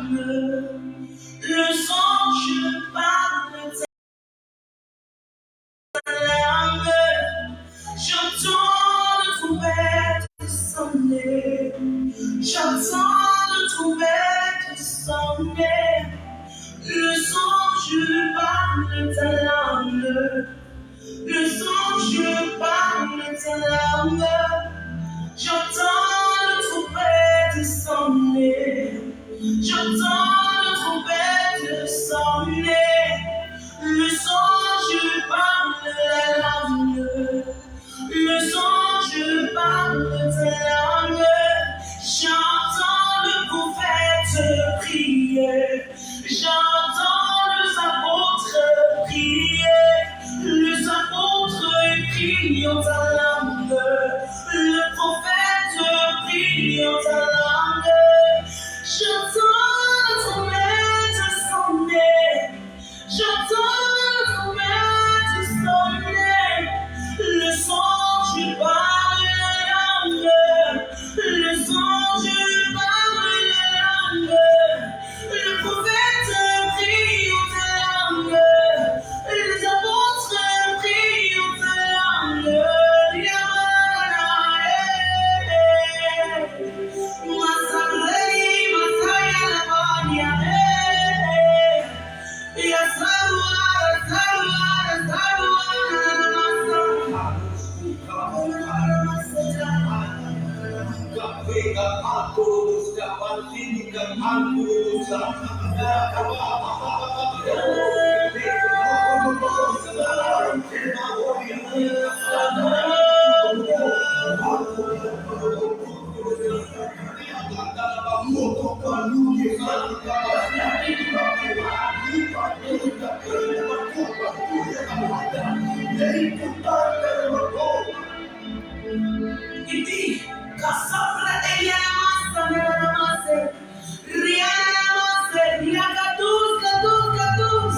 Le sang, je parle ta langue. J'entends le trompette sonner. J'entends le trompette sonner. Le sang, je parle ta langue. Le sang, je parle ta langue. J'entends le trompette sonner. J'entends le trompette sonner. Le sang, je parle la langue. Le sang, je parle ta langue. J'entends le prophète prier. J'entends les apôtres prier. Les apôtres prient en ta langue. Le prophète prie en ta langue. J'entends le trompette sonner. J'entends le trompette sonner. Le son, je parle la langue. Le son, je parle la langue. Le prophète prie en ta langue. Les apôtres prient en ta langue. Il dit, Cassandra et Yamasa, Namase, Rianamase, Yakatus, Katus, Katus,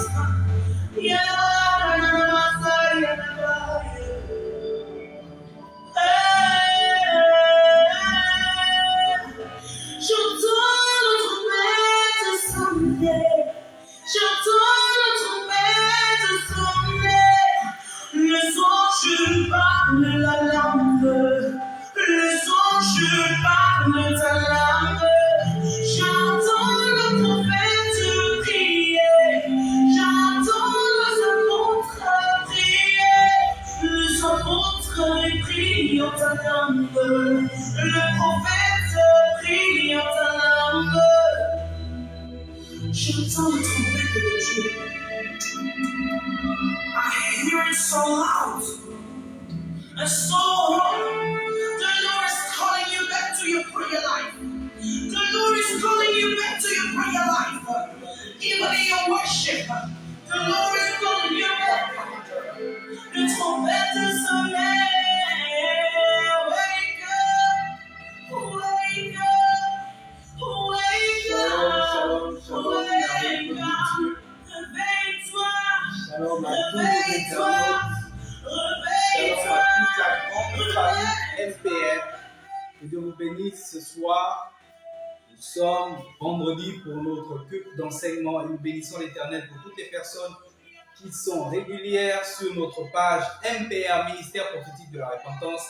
Yamasa, Namasa, Yanamase. J'entends le trompette sonner. J'entends le trompette sonner. Le son, je parle la langue. Le son, je parle ta langue. J'entends le prophète prier. J'entends les apôtres prier. Les apôtres prient en ta langue. Le prophète prie en ta langue. J'entends le trompette de Dieu. I hear it so loud and so hard. The Lord is calling you back to your prayer life. The Lord is calling you back to your prayer life. Even in your worship, the Lord is calling you back. Le trompette sonne. Wake up, wake up, wake up, wake up. Réveille-toi, Shalom à tous les réveille-toi, internautes. Shalom à toute la grande famille réveille-toi. MPR. Que Dieu vous bénisse ce soir. Nous sommes vendredi pour notre culte d'enseignement et nous bénissons l'Éternel pour toutes les personnes qui sont régulières sur notre page MPR, Ministère Prophétique de la Repentance.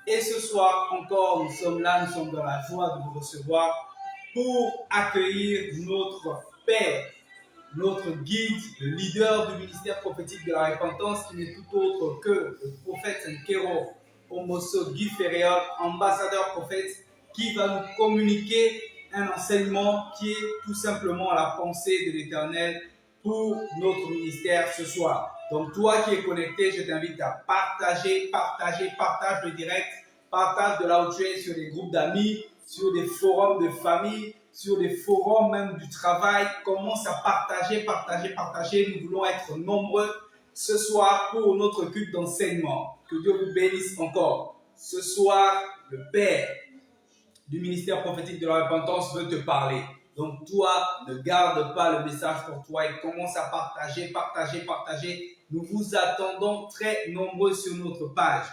Et ce soir encore, nous sommes là, nous sommes dans la joie de vous recevoir pour accueillir notre Père, notre guide, le leader du ministère prophétique de la repentance, qui n'est tout autre que le prophète Nkero Omoso Guy Ferreira, ambassadeur prophète, qui va nous communiquer un enseignement qui est tout simplement la pensée de l'Éternel pour notre ministère ce soir. Donc toi qui es connecté, je t'invite à partage le direct, partage de là où tu es sur des groupes d'amis, sur des forums de famille, sur des forums même du travail. Commence à partager. Nous voulons être nombreux ce soir pour notre culte d'enseignement. Que Dieu vous bénisse encore. Ce soir, le Père du ministère prophétique de la repentance veut te parler. Donc toi, ne garde pas le message pour toi et commence à partager. Nous vous attendons très nombreux sur notre page.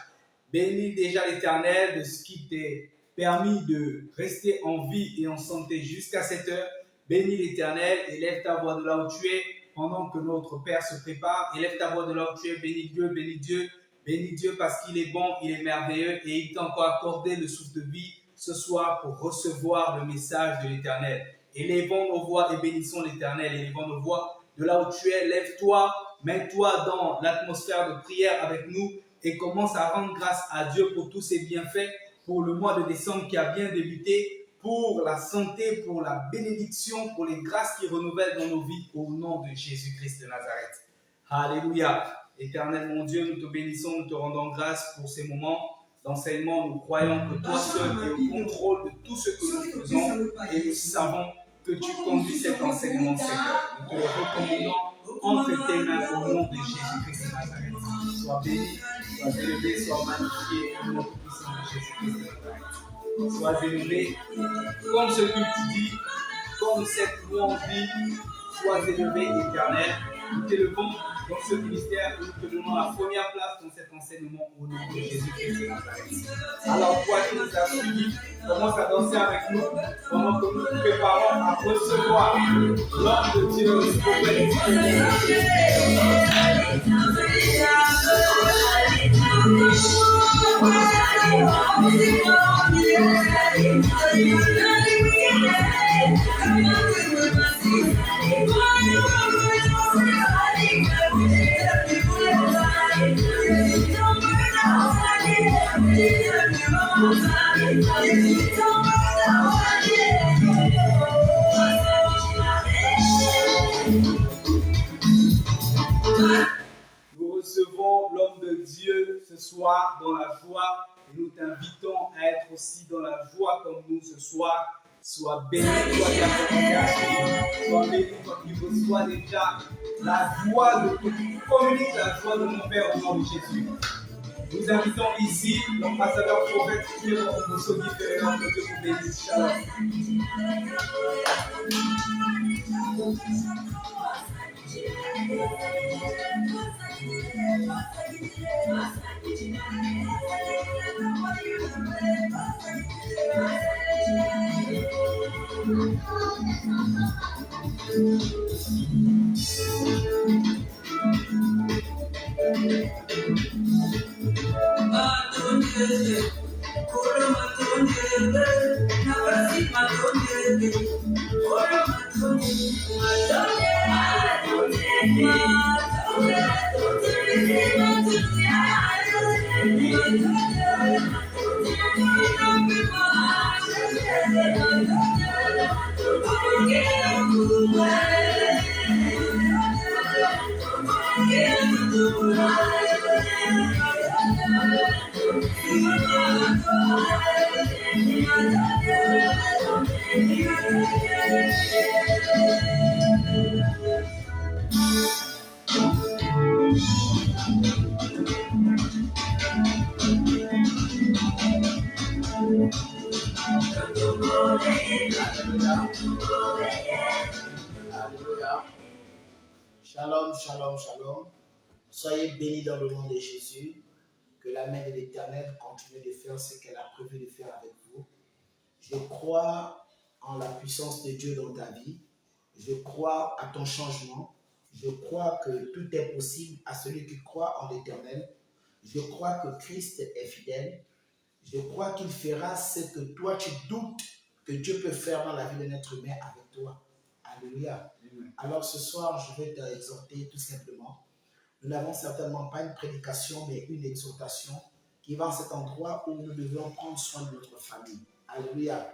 Bénis déjà l'Éternel de ce qui t'est permis de rester en vie et en santé jusqu'à cette heure. Bénis l'Éternel, élève ta voix de là où tu es, pendant que notre Père se prépare. Élève ta voix de là où tu es, bénis Dieu, bénis Dieu. Bénis Dieu parce qu'il est bon, il est merveilleux et il t'a encore accordé le souffle de vie ce soir pour recevoir le message de l'Éternel. Élevons nos voix et bénissons l'Éternel. Élevons nos voix de là où tu es. Lève-toi, mets-toi dans l'atmosphère de prière avec nous et commence à rendre grâce à Dieu pour tous ses bienfaits, pour le mois de décembre qui a bien débuté, pour la santé, pour la bénédiction, pour les grâces qui renouvellent dans nos vies au nom de Jésus-Christ de Nazareth. Alléluia. Éternel mon Dieu, nous te bénissons, nous te rendons grâce pour ces moments d'enseignement. Nous croyons que toi seul es au contrôle de tout ce que nous faisons et nous savons que tu conduis cet enseignement, Seigneur. Nous te le recommandons entre tes mains au nom de Jésus-Christ de Nazareth. Sois béni, sois élevé, sois magnifié au nom puissant de Jésus-Christ de Nazareth. Sois élevé comme ce que tu dis, comme cette louange dit, sois élevé, Éternel. Nous t'élevons dans ce ministère et nous te donnons la première place dans cet enseignement au nom de Jésus-Christ de Nazareth. Alors toi qui nous as suivis, commence à danser avec nous pendant que nous nous préparons à recevoir l'homme de Dieu, le prophète. Nous recevons l'homme de Dieu ce soir dans la joie et nous t'invitons à être aussi dans la joie comme nous ce soir. Sois béni, toi qui as commencé à suivre. Sois béni, toi qui reçois déjà la joie de tu communiques la joie de mon Père au nom de Jésus. Nous invitons ici l'ambassadeur prophète qui est dans nos sauts différents que Dieu vous bénisse. Shalom. Alléluia. Shalom, shalom, shalom. Soyez bénis dans le nom de Jésus. Que la main de l'Éternel continue de faire ce qu'elle a prévu de faire avec vous. Je crois en la puissance de Dieu dans ta vie. Je crois à ton changement. Je crois que tout est possible à celui qui croit en l'Éternel. Je crois que Christ est fidèle. Je crois qu'il fera ce que toi tu doutes que Dieu peut faire dans la vie d'un être humain avec toi. Alléluia. Alors ce soir, je vais t'exhorter tout simplement. Nous n'avons certainement pas une prédication, mais une exhortation qui va à cet endroit où nous devons prendre soin de notre famille. Alléluia.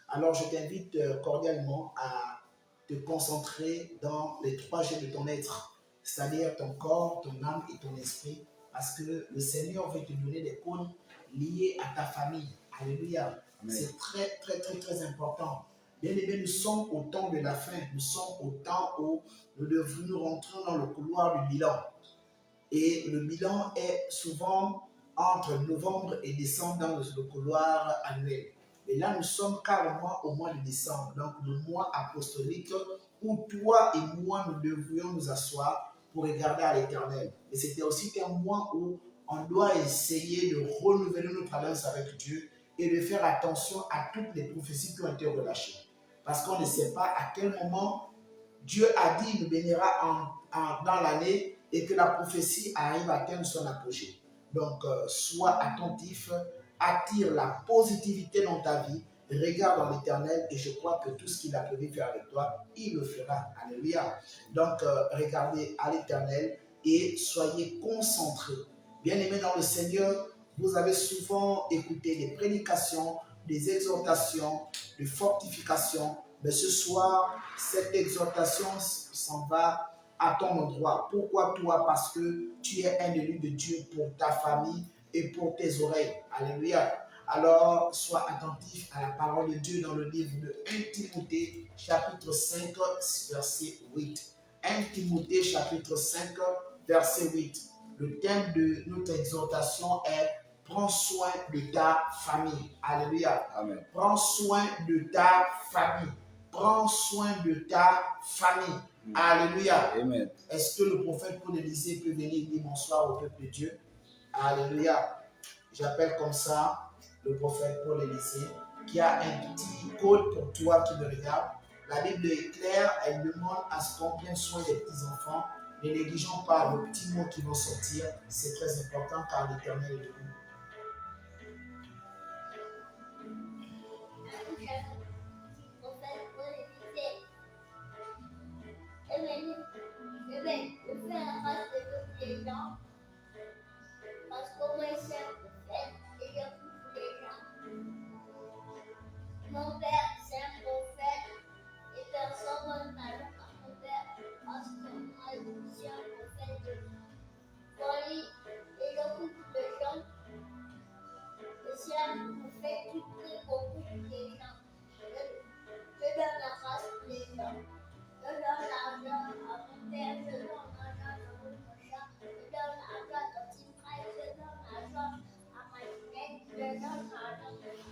Alors je t'invite cordialement à te concentrer dans les 3 G de ton être, c'est-à-dire ton corps, ton âme et ton esprit, parce que le Seigneur veut te donner des codes liés à ta famille. Alléluia. C'est très, très, très, très important. Bien aimé, nous sommes au temps de la fin. Nous sommes au temps où nous rentrons dans le couloir du bilan. Et le bilan est souvent entre novembre et décembre dans le couloir annuel. Et là, nous sommes carrément au mois de décembre, donc le mois apostolique où toi et moi, nous devrions nous asseoir pour regarder à l'Éternel. Et c'était aussi un mois où on doit essayer de renouveler notre alliance avec Dieu et de faire attention à toutes les prophéties qui ont été relâchées. Parce qu'on ne sait pas à quel moment Dieu a dit qu'il nous bénira dans l'année et que la prophétie arrive à atteindre son apogée. Donc, sois attentif, attire la positivité dans ta vie, regarde dans l'Éternel et je crois que tout ce qu'il a prévu faire avec toi, il le fera. Alléluia. Donc, regardez à l'Éternel et soyez concentrés. Bien-aimés dans le Seigneur, vous avez souvent écouté des prédications, des exhortations, des fortifications, mais ce soir, cette exhortation s'en va à ton endroit. Pourquoi toi? Parce que tu es un élu de Dieu pour ta famille et pour tes oreilles. Alléluia. Alors, sois attentif à la parole de Dieu dans le livre de 1 Timothée, chapitre 5, verset 8. 1 Timothée, chapitre 5, verset 8. Le thème de notre exhortation est « Prends soin de ta famille ». Alléluia. Amen. Prends soin de ta famille. Prends soin de ta famille. Alléluia. Amen. Est-ce que le prophète Paul Élysée peut venir dire bonsoir au peuple de Dieu? Alléluia. J'appelle comme ça le prophète Paul Élysée qui a un petit code pour toi qui me regarde. La Bible est claire, elle demande à ce qu'on prenne soin des petits-enfants. Ne négligeons pas le petit mot qui vont sortir. C'est très important car l'Éternel est de nous. Je fais un race de tous les gens parce qu'au moins c'est un prophète et il y a tous les gens. Mon père c'est un prophète et personne ne m'a dit à mon père parce que moi je suis un prophète de folie et il y a beaucoup de gens. Je suis un prophète qui prie pour tous les gens. Je donne la race pour les gens. Je donne l'argent à mon père, je donne l'argent à mon prochain, je donne l'argent à ton petit frère, je donne l'argent à ma fille, je donne l'argent à ma fille,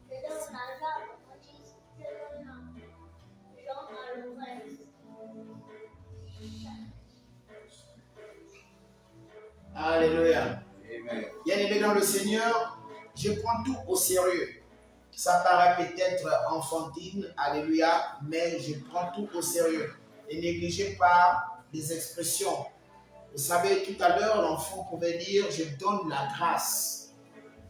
je donne l'argent à mon fils, je donne l'argent à l'oreille. Alléluia. Amen. Bien-aimé dans le Seigneur, je prends tout au sérieux. Ça paraît peut-être enfantine, alléluia, mais je prends tout au sérieux. Et négligez pas les expressions. Vous savez, tout à l'heure, l'enfant pouvait dire « je donne la grâce ».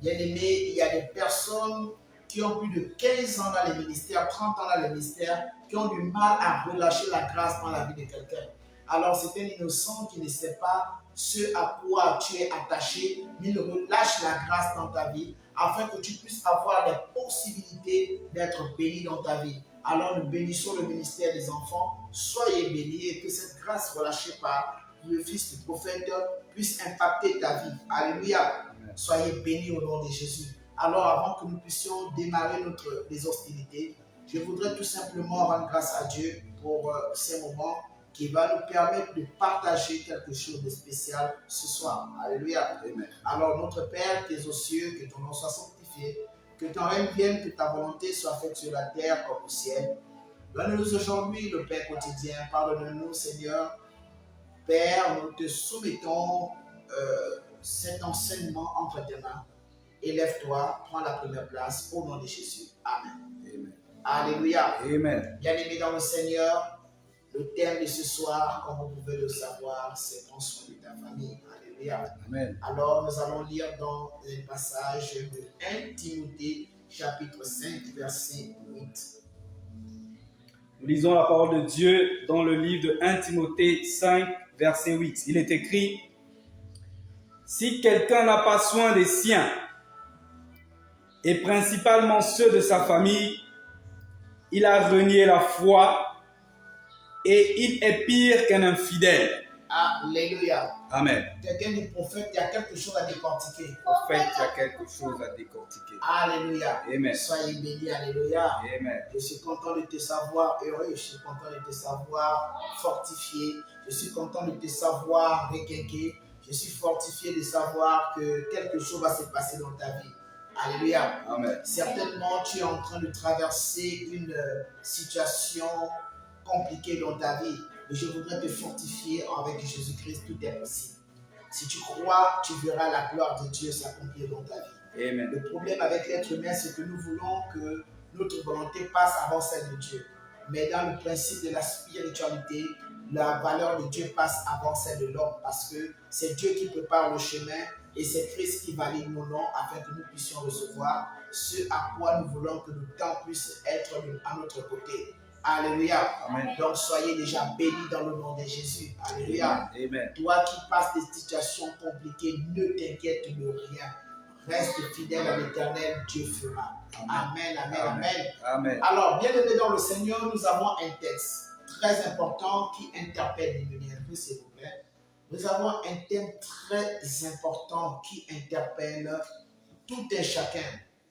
Bien-aimé, il y a des personnes qui ont plus de 15 ans dans les ministères, 30 ans dans les ministères, qui ont du mal à relâcher la grâce dans la vie de quelqu'un. Alors, c'est un innocent qui ne sait pas ce à quoi tu es attaché, mais il relâche la grâce dans ta vie afin que tu puisses avoir les possibilités d'être béni dans ta vie. Alors, nous bénissons le ministère des enfants. Soyez bénis et que cette grâce relâchée par le Fils du prophète puisse impacter ta vie. Alléluia. Soyez bénis au nom de Jésus. Alors, avant que nous puissions démarrer les hostilités, je voudrais tout simplement rendre grâce à Dieu pour ces moments qui va nous permettre de partager quelque chose de spécial ce soir. Alléluia. Amen. Alors, notre Père qui es aux cieux, que ton nom soit sanctifié, que ton règne vienne, que ta volonté soit faite sur la terre comme au ciel. Donne-nous aujourd'hui le Père quotidien. Pardonne-nous, Seigneur. Père, nous te soumettons cet enseignement entre tes mains. Élève-toi, prends la première place au nom de Jésus. Amen. Amen. Alléluia. Amen. Bien-aimés dans le Seigneur, le thème de ce soir, comme vous pouvez le savoir, c'est prends soin de ta famille. Alléluia. Amen. Alors, nous allons lire dans le passage de 1 Timothée, chapitre 5, verset 8. Nous lisons la parole de Dieu dans le livre de 1 Timothée 5, verset 8. Il est écrit « Si quelqu'un n'a pas soin des siens, et principalement ceux de sa famille, il a renié la foi et il est pire qu'un infidèle. » Alléluia. Amen. Quelqu'un du prophète, il y a quelque chose à décortiquer. En fait, il y a quelque chose à décortiquer. Alléluia. Amen. Soyez bénis, alléluia. Amen. Je suis content de te savoir heureux, je suis content de te savoir fortifié, je suis content de te savoir requinqué, je suis fortifié de savoir que quelque chose va se passer dans ta vie. Alléluia. Amen. Certainement, tu es en train de traverser une situation compliquée dans ta vie. Mais je voudrais te fortifier avec Jésus-Christ, tout est possible. Si tu crois, tu verras la gloire de Dieu s'accomplir dans ta vie. Amen. Le problème avec l'être humain, c'est que nous voulons que notre volonté passe avant celle de Dieu. Mais dans le principe de la spiritualité, la valeur de Dieu passe avant celle de l'homme parce que c'est Dieu qui prépare le chemin et c'est Christ qui valide nos noms afin que nous puissions recevoir ce à quoi nous voulons que le temps puisse être à notre côté. Alléluia. Amen. Donc soyez déjà bénis dans le nom de Jésus. Alléluia. Amen. Toi qui passes des situations compliquées, ne t'inquiète de rien. Reste fidèle à l'Éternel, Dieu fera. Amen, amen, amen. Amen. Alors, bien aimés dans le Seigneur, nous avons un texte très important qui interpelle. Venez un peu, s'il vous plaît. Nous avons un thème très important qui interpelle tout et chacun.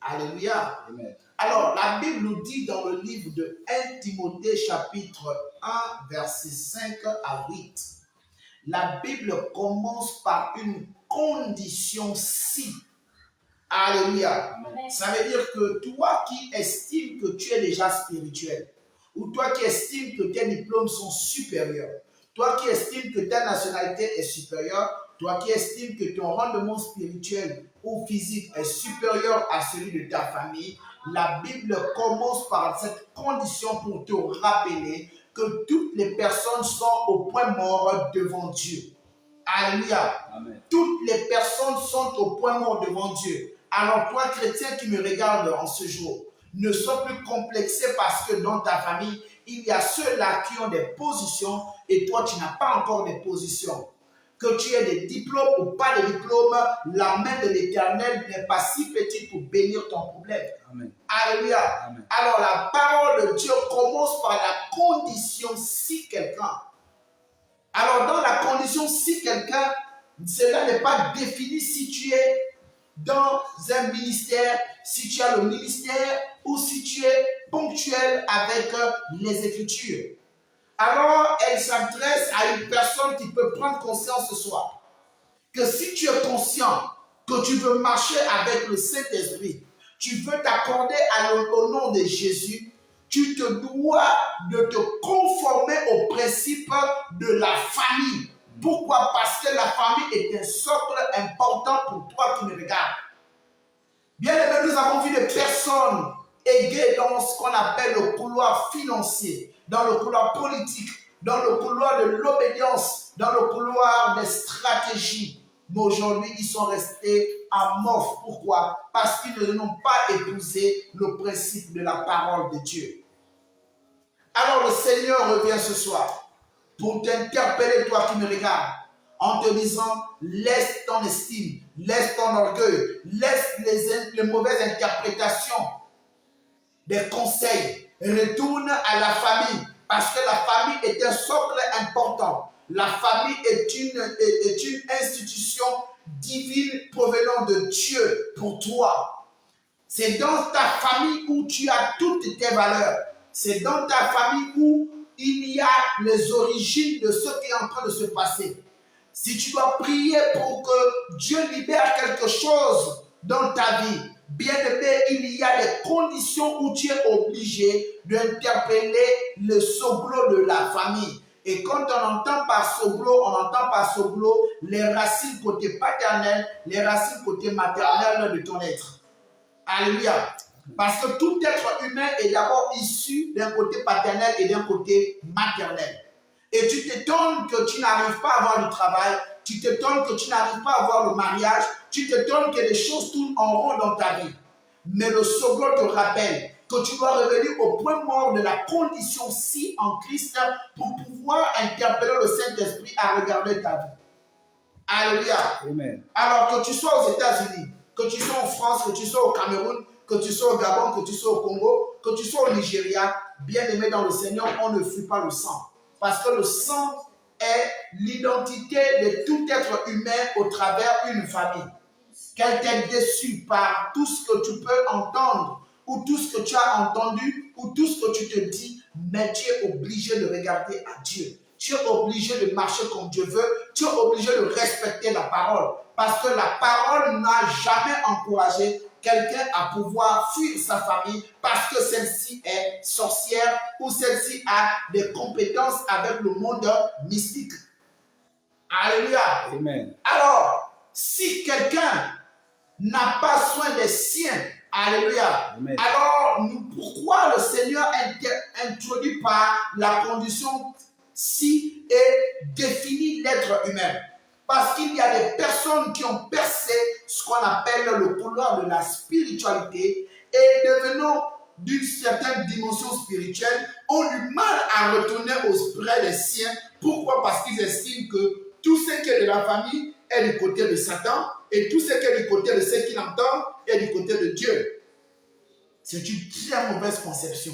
Alléluia. Amen. Alors, la Bible nous dit dans le livre de 1 Timothée chapitre 1, versets 5 à 8. La Bible commence par une condition si. Alléluia. Amen. Ça veut dire que toi qui estimes que tu es déjà spirituel, ou toi qui estimes que tes diplômes sont supérieurs, toi qui estimes que ta nationalité est supérieure, toi qui estimes que ton rendement spirituel ou physique est supérieur à celui de ta famille, la Bible commence par cette condition pour te rappeler que toutes les personnes sont au point mort devant Dieu. Alléluia. Amen. Toutes les personnes sont au point mort devant Dieu. Alors toi, chrétien qui me regarde en ce jour, ne sois plus complexé parce que dans ta famille, il y a ceux-là qui ont des positions et toi, tu n'as pas encore des positions. Que tu aies des diplômes ou pas de diplômes, la main de l'Éternel n'est pas si petite pour bénir ton problème. Amen. Alléluia. Amen. Alors la parole de Dieu commence par la condition si quelqu'un. Alors dans la condition si quelqu'un, cela n'est pas défini si tu es dans un ministère, si tu as le ministère ou si tu es ponctuel avec les Écritures. Alors, elle s'adresse à une personne qui peut prendre conscience ce soir que si tu es conscient que tu veux marcher avec le Saint-Esprit, tu veux t'accorder au nom de Jésus, tu te dois de te conformer au principe de la famille. Pourquoi? Parce que la famille est un socle important pour toi qui me regardes. Bien aimé, nous avons vu des personnes aiguës dans ce qu'on appelle le couloir financier, dans le couloir politique, dans le couloir de l'obédience, dans le couloir des stratégies. Mais aujourd'hui, ils sont restés amorphes. Pourquoi? Parce qu'ils n'ont pas épousé le principe de la parole de Dieu. Alors le Seigneur revient ce soir pour t'interpeller, toi qui me regardes, en te disant, laisse ton estime, laisse ton orgueil, laisse les mauvaises interprétations des conseils, retourne à la famille, parce que la famille est un socle important. La famille est une institution divine provenant de Dieu pour toi. C'est dans ta famille où tu as toutes tes valeurs. C'est dans ta famille où il y a les origines de ce qui est en train de se passer. Si tu dois prier pour que Dieu libère quelque chose dans ta vie, bien aimé, il y a des conditions où tu es obligé d'interpeller le soglo de la famille. Et quand on entend par soglo les racines côté paternel, les racines côté maternel de ton être. Alléluia. Parce que tout être humain est d'abord issu d'un côté paternel et d'un côté maternel. Et tu t'étonnes que tu n'arrives pas à avoir du travail, tu t'étonnes que tu n'arrives pas à avoir le mariage, tu t'étonnes que les choses tournent en rond dans ta vie. Mais le second te rappelle que tu dois revenir au point mort de la condition si en Christ pour pouvoir interpeller le Saint-Esprit à regarder ta vie. Alléluia. Amen. Alors que tu sois aux États-Unis, que tu sois en France, que tu sois au Cameroun, que tu sois au Gabon, que tu sois au Congo, que tu sois au Nigeria, bien aimé dans le Seigneur, on ne fuit pas le sang. Parce que le sang est l'identité de tout être humain au travers d'une famille. Qu'elle t'ait déçu par tout ce que tu peux entendre, ou tout ce que tu as entendu, ou tout ce que tu te dis, mais tu es obligé de regarder à Dieu. Tu es obligé de marcher comme Dieu veut. Tu es obligé de respecter la parole. Parce que la parole n'a jamais encouragé quelqu'un à pouvoir fuir sa famille parce que celle-ci est sorcière ou celle-ci a des compétences avec le monde mystique. Alléluia. Amen. Alors, si quelqu'un n'a pas soin des siens, Alléluia. Amen. Alors, pourquoi le Seigneur introduit par la condition si et définit l'être humain? Parce qu'il y a des personnes qui ont percé ce qu'on appelle le couloir de la spiritualité et devenant d'une certaine dimension spirituelle, ont du mal à retourner auprès des siens. Pourquoi? Parce qu'ils estiment que tout ce qui est de la famille est du côté de Satan et tout ce qui est du côté de ceux qui l'entendent est du côté de Dieu. C'est une très mauvaise conception.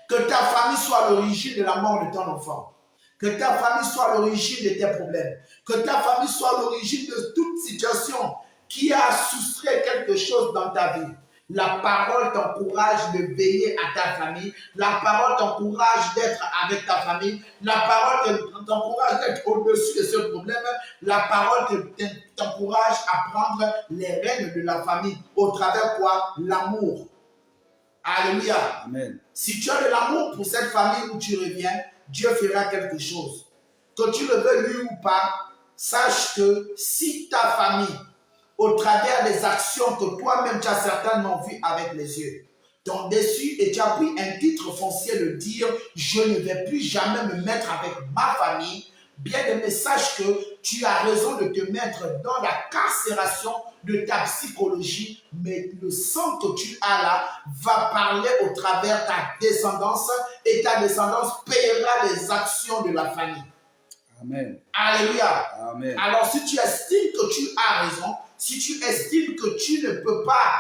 Que ta famille soit l'origine de la mort de ton enfant. Que ta famille soit l'origine de tes problèmes. Que ta famille soit l'origine de toute situation qui a soustrait quelque chose dans ta vie. La parole t'encourage de veiller à ta famille. La parole t'encourage d'être avec ta famille. La parole t'encourage d'être au-dessus de ce problème. La parole t'encourage à prendre les rênes de la famille. Au travers quoi? L'amour. Alléluia. Amen. Si tu as de l'amour pour cette famille où tu reviens, Dieu fera quelque chose. Que tu le veuilles ou pas, sache que si ta famille, au travers des actions que toi-même tu as certainement vues avec les yeux, t'ont déçu et tu as pris un titre foncier de dire « Je ne vais plus jamais me mettre avec ma famille », bien aimé, sache que tu as raison de te mettre dans la carcération de ta psychologie, mais le sang que tu as là va parler au travers de ta descendance et ta descendance payera les actions de la famille. Amen. Alléluia. Amen. Alors si tu estimes que tu as raison, si tu estimes que tu ne peux pas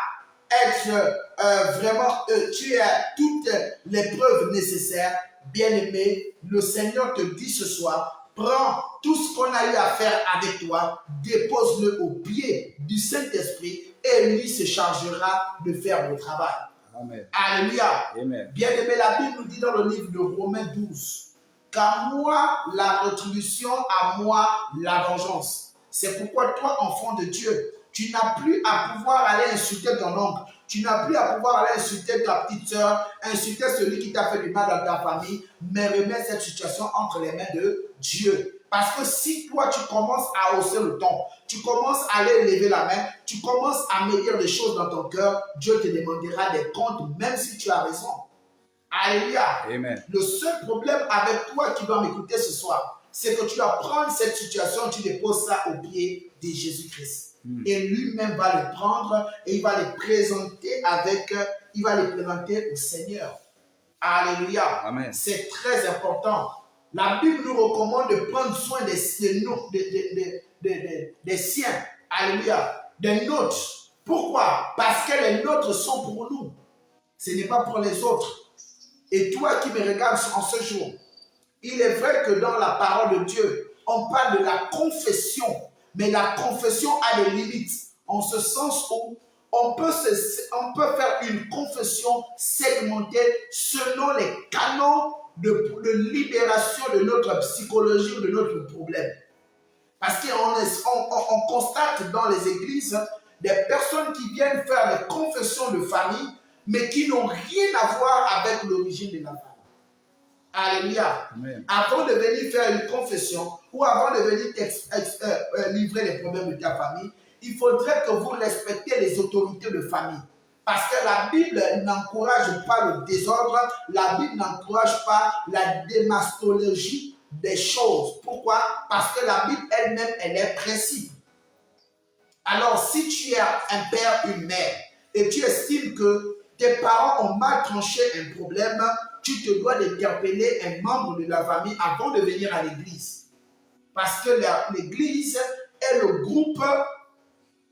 être vraiment, tu as toutes les preuves nécessaires, bien-aimé, le Seigneur te dit ce soir, prends tout ce qu'on a eu à faire avec toi, dépose-le au pied du Saint-Esprit et lui se chargera de faire le travail. Amen. Alléluia. Amen. Bien-aimé, la Bible nous dit dans le livre de Romains 12, qu'à moi la rétribution, à moi la vengeance. C'est pourquoi toi, enfant de Dieu, tu n'as plus à pouvoir aller insulter ton oncle, tu n'as plus à pouvoir aller insulter ta petite soeur, insulter celui qui t'a fait du mal dans ta famille, mais remets cette situation entre les mains de Dieu. Parce que si toi, tu commences à hausser le ton, tu commences à aller lever la main, tu commences à me dire des choses dans ton cœur, Dieu te demandera des comptes, même si tu as raison. Alléluia. Amen. Le seul problème avec toi qui dois m'écouter ce soir, c'est que tu dois prendre cette situation, tu déposes ça au pied de Jésus-Christ. Et lui-même va le prendre et il va le présenter au Seigneur. Alléluia. Amen. C'est très important. La Bible nous recommande de prendre soin des siens. Alléluia. Des nôtres. Pourquoi? Parce que les nôtres sont pour nous. Ce n'est pas pour les autres. Et toi qui me regardes en ce jour, il est vrai que dans la parole de Dieu, on parle de la confession, mais la confession a des limites, en ce sens où on peut faire une confession segmentée selon les canons de libération de notre psychologie ou de notre problème. Parce qu'on constate dans les églises des personnes qui viennent faire des confessions de famille, mais qui n'ont rien à voir avec l'origine de la famille. Alléluia. Amen. Avant de venir faire une confession ou avant de venir livrer les problèmes de ta famille, il faudrait que vous respectiez les autorités de famille. Parce que la Bible n'encourage pas le désordre, la Bible n'encourage pas la démastologie des choses. Pourquoi? Parce que la Bible elle-même, elle est principe. Alors, si tu es un père, une mère, et tu estimes que tes parents ont mal tranché un problème, tu te dois d'interpeller un membre de la famille avant de venir à l'église. Parce que l'église est le groupe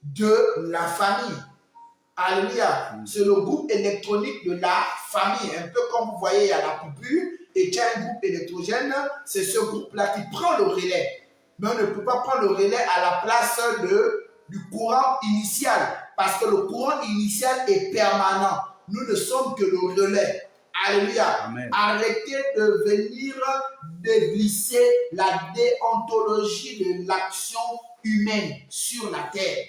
de la famille. Alléluia. C'est le groupe électronique de la famille. Un peu comme vous voyez, il y a la coupure et tu as un groupe électrogène. C'est ce groupe-là qui prend le relais. Mais on ne peut pas prendre le relais à la place du courant initial. Parce que le courant initial est permanent. Nous ne sommes que le relais. Alléluia. Amen. Arrêtez de venir déglisser la déontologie de l'action humaine sur la terre.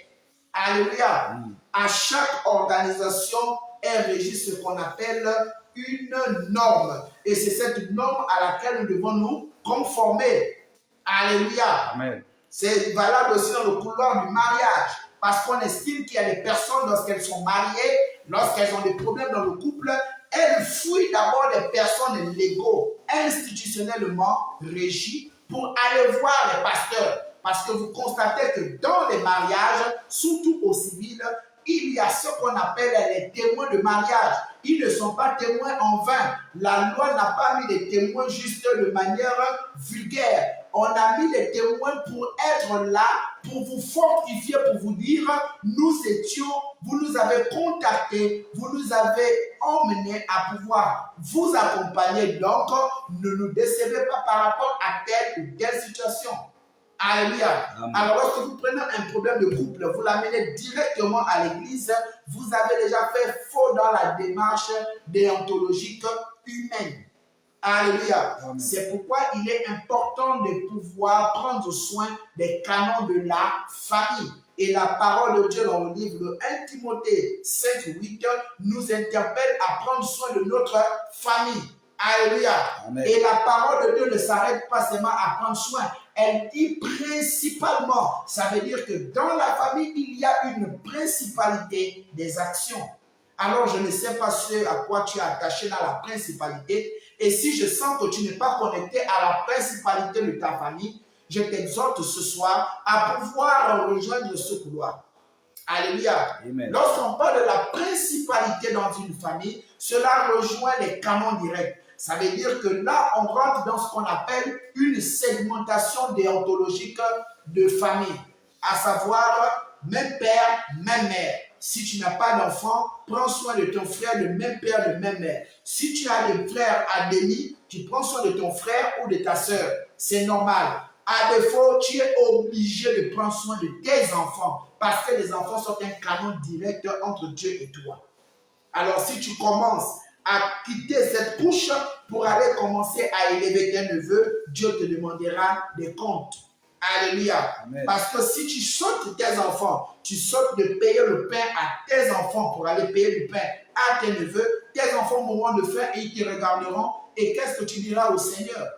Alléluia. À chaque organisation est régie ce qu'on appelle une norme. Et c'est cette norme à laquelle nous devons nous conformer. Alléluia. Amen. C'est valable aussi dans le couloir du mariage. parce qu'on estime qu'il y a des personnes, lorsqu'elles sont mariées, lorsqu'elles ont des problèmes dans le couple, elles fouillent d'abord des personnes légaux, institutionnellement régies, pour aller voir les pasteurs. Parce que vous constatez que dans les mariages, surtout au civil, il y a ce qu'on appelle les témoins de mariage. Ils ne sont pas témoins en vain. La loi n'a pas mis les témoins juste de manière vulgaire. On a mis les témoins pour être là, pour vous fortifier, pour vous dire, nous étions, vous nous avez contactés, vous nous avez emmenés à pouvoir vous accompagner. Donc, ne nous décevez pas par rapport à telle ou telle situation. Alléluia. Alors, lorsque vous prenez un problème de couple, vous l'amenez directement à l'église, vous avez déjà fait faux dans la démarche déontologique humaine. Alléluia. C'est pourquoi il est important de pouvoir prendre soin des canons de la famille. Et la parole de Dieu dans le livre de 1 Timothée 5:8 nous interpelle à prendre soin de notre famille. Alléluia. Amen. Et la parole de Dieu ne s'arrête pas seulement à prendre soin. Elle dit principalement. Ça veut dire que dans la famille, il y a une principalité des actions. Alors, je ne sais pas ce à quoi tu es attaché dans la principalité. Et si je sens que tu n'es pas connecté à la principalité de ta famille, je t'exhorte ce soir à pouvoir rejoindre ce couloir. Alléluia. Amen. Lorsqu'on parle de la principalité dans une famille, cela rejoint les canons directs. Ça veut dire que là, on rentre dans ce qu'on appelle une segmentation déontologique de famille. À savoir, même père, même mère. Si tu n'as pas d'enfant, prends soin de ton frère de même père, de même mère. Si tu as des frères à demi, tu prends soin de ton frère ou de ta sœur. C'est normal. À défaut, tu es obligé de prendre soin de tes enfants parce que les enfants sont un canon direct entre Dieu et toi. Alors, si tu commences à quitter cette couche pour aller commencer à élever tes neveux, Dieu te demandera des comptes. Alléluia. Amen. Parce que si tu sautes tes enfants, tu sautes de payer le pain à tes enfants pour aller payer le pain à tes neveux, tes enfants mourront de faim et ils te regarderont. Et qu'est-ce que tu diras au Seigneur?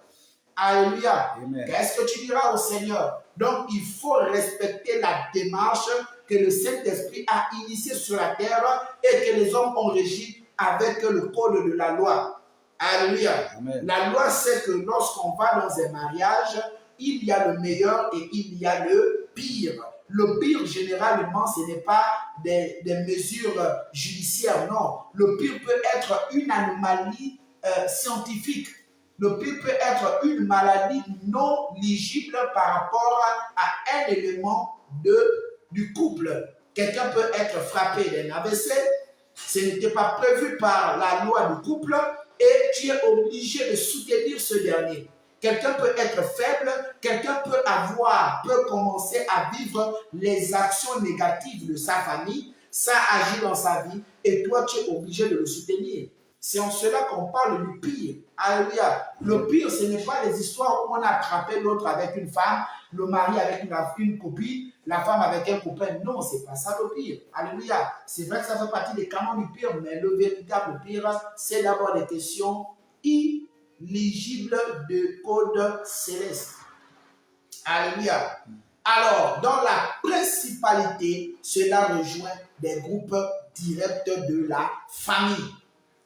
Alléluia. Qu'est-ce que tu diras au Seigneur? Donc, il faut respecter la démarche que le Saint-Esprit a initiée sur la terre et que les hommes ont régi avec le code de la loi. Alléluia. Amen. La loi sait que lorsqu'on va dans un mariage, il y a le meilleur et il y a le pire. Le pire, généralement, ce n'est pas des mesures judiciaires, non. Le pire peut être une anomalie scientifique. Le pire peut être une maladie non ligible par rapport à un élément du couple. Quelqu'un peut être frappé d'un AVC, ce n'était pas prévu par la loi du couple et tu es obligé de soutenir ce dernier. Quelqu'un peut être faible, quelqu'un peut commencer à vivre les actions négatives de sa famille, ça agit dans sa vie et toi tu es obligé de le soutenir. C'est en cela qu'on parle du pire. Alléluia. Le pire, ce n'est pas les histoires où on a attrapé l'autre avec une femme, le mari avec une copine, la femme avec un copain. Non, c'est pas ça le pire. Alléluia. C'est vrai que ça fait partie des canons du pire, mais le véritable pire, c'est d'abord des questions illégibles de code céleste. Alléluia. Alors, dans la principalité, cela rejoint des groupes directs de la famille.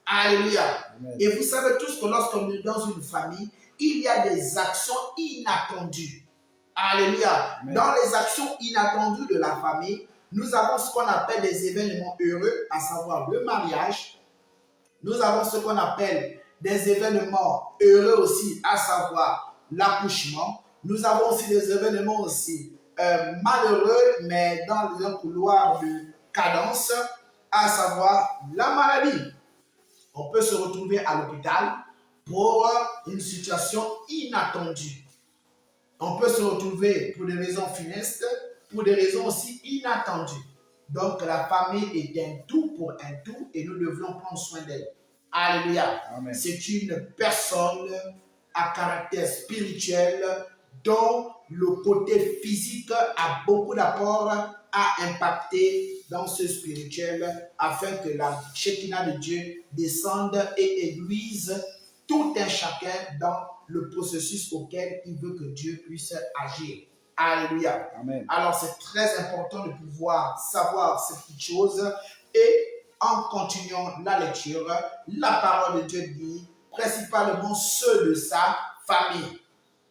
Alléluia. Amen. Et vous savez tous que lorsqu'on est dans une famille, il y a des actions inattendues. Alléluia. Amen. Dans les actions inattendues de la famille, nous avons ce qu'on appelle des événements heureux, à savoir le mariage. Nous avons ce qu'on appelle des événements heureux aussi, à savoir l'accouchement. Nous avons aussi des événements aussi malheureux, mais dans un couloir de cadence, à savoir la maladie. On peut se retrouver à l'hôpital pour une situation inattendue. On peut se retrouver pour des raisons funestes, pour des raisons aussi inattendues. Donc la famille est un tout pour un tout et nous devons prendre soin d'elle. Alléluia. Amen. C'est une personne à caractère spirituel dont le côté physique a beaucoup d'apport à impacter dans ce spirituel afin que la Shekinah de Dieu descende et aiguise tout un chacun dans le processus auquel il veut que Dieu puisse agir. Alléluia. Amen. Alors c'est très important de pouvoir savoir ces petites choses. Et en continuant la lecture, la parole de Dieu dit principalement ceux de sa famille.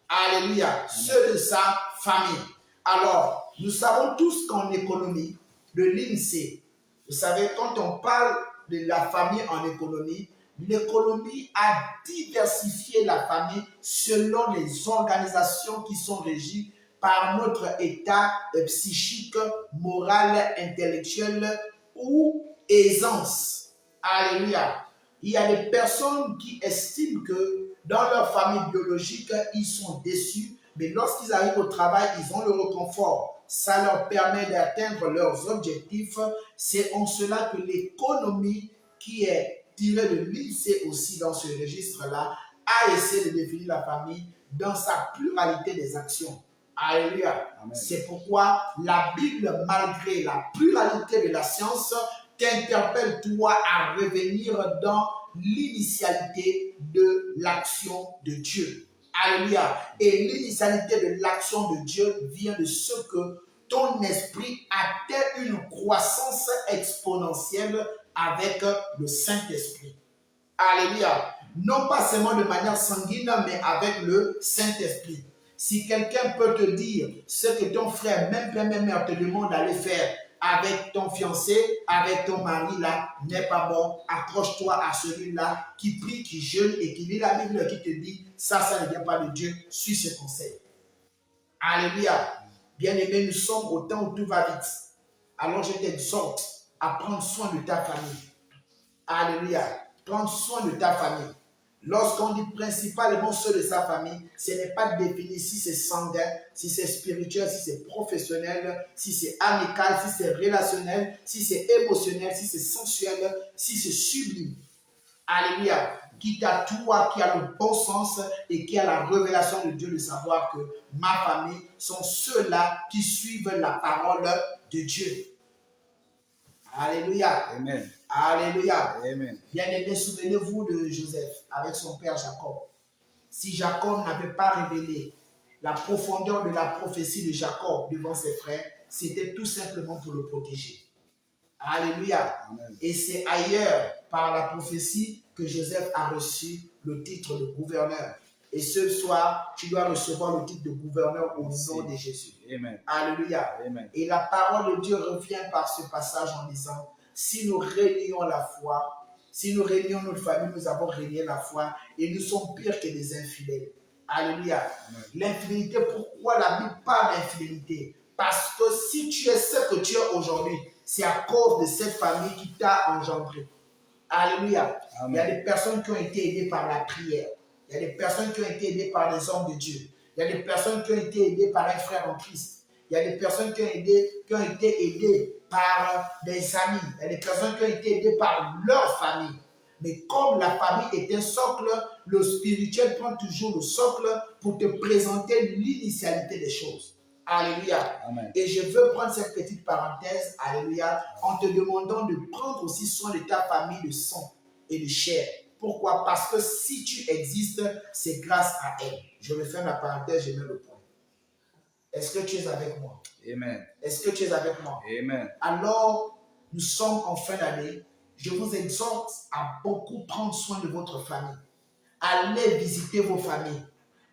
Alléluia. Ceux de sa famille. Alors, nous savons tous qu'en économie, le l'INSEE, vous savez, quand on parle de la famille en économie, l'économie a diversifié la famille selon les organisations qui sont régies par notre état psychique, moral, intellectuel ou aisance. Alléluia. Il y a des personnes qui estiment que dans leur famille biologique, ils sont déçus, mais lorsqu'ils arrivent au travail, ils ont le réconfort. Ça leur permet d'atteindre leurs objectifs. C'est en cela que l'économie qui est tirée de l'INSEE aussi dans ce registre-là a essayé de définir la famille dans sa pluralité des actions. Alléluia. C'est pourquoi la Bible, malgré la pluralité de la science, t'interpelle toi à revenir dans l'initialité de l'action de Dieu. Alléluia. Et l'initialité de l'action de Dieu vient de ce que ton esprit atteint une croissance exponentielle avec le Saint-Esprit. Alléluia. Non pas seulement de manière sanguine, mais avec le Saint-Esprit. Si quelqu'un peut te dire ce que ton frère, même père, même mère te demande d'aller faire avec ton fiancé, avec ton mari là, n'est pas bon. Accroche-toi à celui-là qui prie, qui jeûne et qui lit la Bible, qui te dit ça ne vient pas de Dieu. Suis ses conseils. Alléluia. Bien-aimés, nous sommes au temps où tout va vite. Alors je t'exhorte à prendre soin de ta famille. Alléluia. Prendre soin de ta famille. Lorsqu'on dit principalement ceux de sa famille, ce n'est pas défini si c'est sanguin, si c'est spirituel, si c'est professionnel, si c'est amical, si c'est relationnel, si c'est émotionnel, si c'est sensuel, si c'est sublime. Alléluia. Quitte à toi qui a le bon sens et qui a la révélation de Dieu de savoir que ma famille sont ceux-là qui suivent la parole de Dieu. Alléluia. Amen. Alléluia. Amen. Bien-aimés, souvenez-vous de Joseph avec son père Jacob. Si Jacob n'avait pas révélé la profondeur de la prophétie de Jacob devant ses frères, c'était tout simplement pour le protéger. Alléluia. Amen. Et c'est ailleurs, par la prophétie, que Joseph a reçu le titre de gouverneur. Et ce soir, tu dois recevoir le titre de gouverneur au nom de Jésus. Amen. Alléluia. Amen. Et la parole de Dieu revient par ce passage en disant, si nous réunions la foi, si nous réunions notre famille, nous avons réuni la foi et nous sommes pires que des infidèles. Alléluia. L'infidélité, pourquoi la Bible parle d'infidélité? Parce que si tu es ce que tu es aujourd'hui, c'est à cause de cette famille qui t'a engendré. Alléluia. Amen. Il y a des personnes qui ont été aidées par la prière. Il y a des personnes qui ont été aidées par les hommes de Dieu. Il y a des personnes qui ont été aidées par un frère en Christ. Il y a des personnes qui ont été aidées par des amis. Il y a des personnes qui ont été aidées par leur famille. Mais comme la famille est un socle, le spirituel prend toujours le socle pour te présenter l'initialité des choses. Alléluia. Amen. Et je veux prendre cette petite parenthèse, alléluia, en te demandant de prendre aussi soin de ta famille de sang et de chair. Pourquoi? Parce que si tu existes, c'est grâce à elle. Je vais faire la parenthèse, je mets le point. Est-ce que tu es avec moi? Amen. Est-ce que tu es avec moi? Amen. Alors, nous sommes en fin d'année. Je vous exhorte à beaucoup prendre soin de votre famille. Allez visiter vos familles.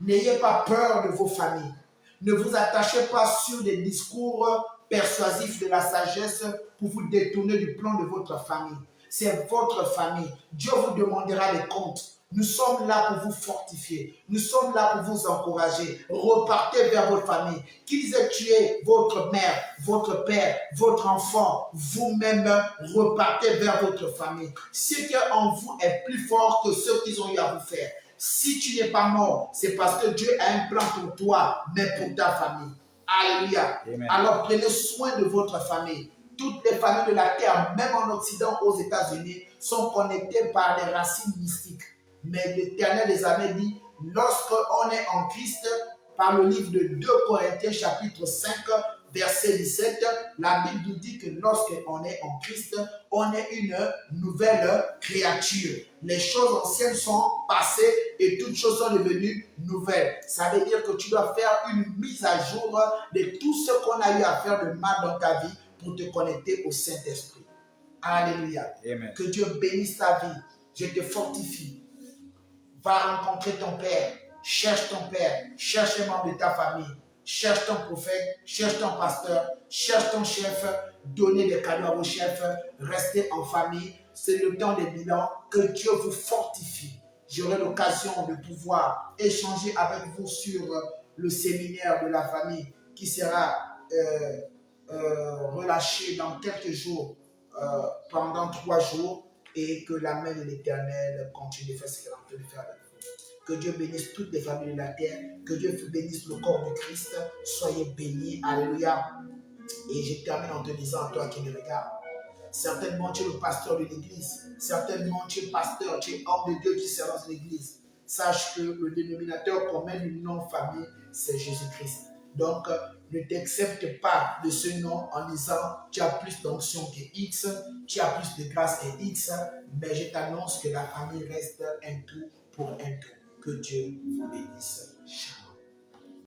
N'ayez pas peur de vos familles. Ne vous attachez pas sur des discours persuasifs de la sagesse pour vous détourner du plan de votre famille. C'est votre famille. Dieu vous demandera des comptes. Nous sommes là pour vous fortifier. Nous sommes là pour vous encourager. Repartez vers votre famille. Qu'ils aient tué votre mère, votre père, votre enfant, vous-même, repartez vers votre famille. Ce qui est en vous est plus fort que ce qu'ils ont eu à vous faire. Si tu n'es pas mort, c'est parce que Dieu a un plan pour toi, mais pour ta famille. Alléluia. Amen. Alors prenez soin de votre famille. Toutes les familles de la terre, même en Occident, aux États-Unis, sont connectées par des racines mystiques. Mais l'Éternel des armées dit, lorsqu'on est en Christ, par le livre de 2 Corinthiens chapitre 5, verset 17, la Bible nous dit que lorsqu'on est en Christ, on est une nouvelle créature. Les choses anciennes sont passées et toutes choses sont devenues nouvelles. Ça veut dire que tu dois faire une mise à jour de tout ce qu'on a eu à faire de mal dans ta vie pour te connecter au Saint-Esprit. Alléluia. Amen. Que Dieu bénisse ta vie. Je te fortifie. Va rencontrer ton Père. Cherche ton Père. Cherche les membres de ta famille. Cherche ton prophète. Cherche ton pasteur. Cherche ton chef. Donnez des cadeaux à vos chefs. Restez en famille. C'est le temps des bilans. Que Dieu vous fortifie. J'aurai l'occasion de pouvoir échanger avec vous sur le séminaire de la famille qui sera relâché dans quelques jours, pendant 3 jours, et que la main de l'Éternel continue de faire ce qu'elle est en train de faire avec vous. Que Dieu bénisse toutes les familles de la terre, que Dieu bénisse le corps du Christ. Soyez bénis, alléluia. Et je termine en te disant à toi qui me regarde, certainement tu es le pasteur de l'église, certainement tu es pasteur, tu es homme de Dieu qui sert dans l'église. Sache que le dénominateur commun du nom famille, c'est Jésus-Christ. Donc, ne t'accepte pas de ce nom en disant tu as plus d'onction que X, tu as plus de grâce que X, mais je t'annonce que la famille reste un tout pour un tout. Que Dieu vous bénisse.